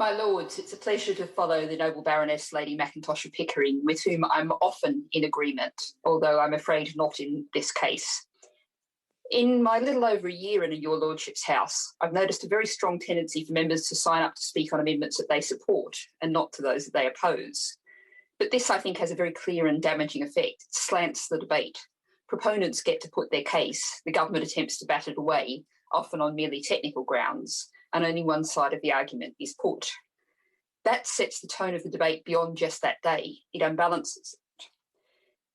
My lords, it's a pleasure to follow the noble Baroness Lady Mackintosh of Pickering, with whom I'm often in agreement, although I'm afraid not in this case. In my little over a year in your lordship's house, I've noticed a very strong tendency for members to sign up to speak on amendments that they support and not to those that they oppose. But this, I think, has a very clear and damaging effect. It slants the debate. Proponents get to put their case, the government attempts to bat it away, often on merely technical grounds, and only one side of the argument is put. That sets the tone of the debate beyond just that day. It unbalances it.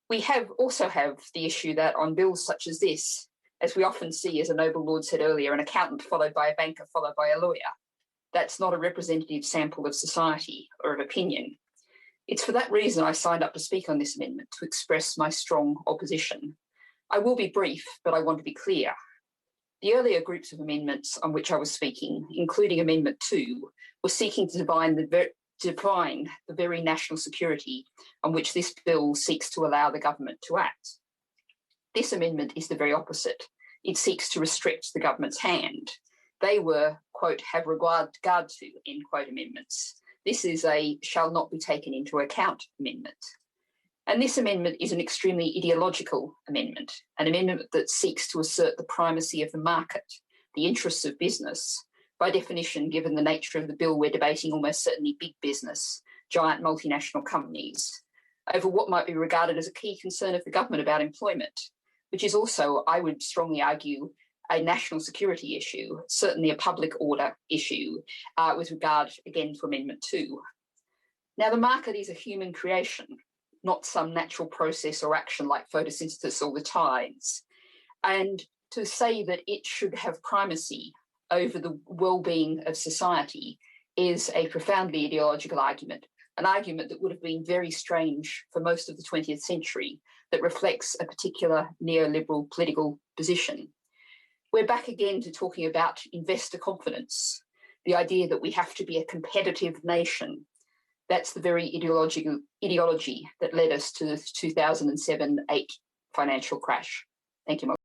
We also have the issue that on bills such as this, as we often see, as a noble lord said earlier, an accountant followed by a banker followed by a lawyer. That's not a representative sample of society or of opinion. It's for that reason I signed up to speak on this amendment, to express my strong opposition. I will be brief, but I want to be clear. The earlier groups of amendments on which I was speaking, including Amendment 2, were seeking to define the very national security on which this bill seeks to allow the government to act. This amendment is the very opposite. It seeks to restrict the government's hand. They were, quote, have regard to, end quote, amendments. This is a shall not be taken into account amendment. And this amendment is an extremely ideological amendment, an amendment that seeks to assert the primacy of the market, the interests of business. By definition, given the nature of the bill, we're debating almost certainly big business, giant multinational companies, over what might be regarded as a key concern of the government about employment, which is also, I would strongly argue, a national security issue, certainly a public order issue, with regard, again, to Amendment 2. Now, the market is a human creation, not some natural process or action like photosynthesis or the tides. And to say that it should have primacy over the well-being of society is a profoundly ideological argument, an argument that would have been very strange for most of the 20th century, that reflects a particular neoliberal political position. We're back again to talking about investor confidence, the idea that we have to be a competitive nation. That's the very ideology that led us to the 2007-8 financial crash. Thank you,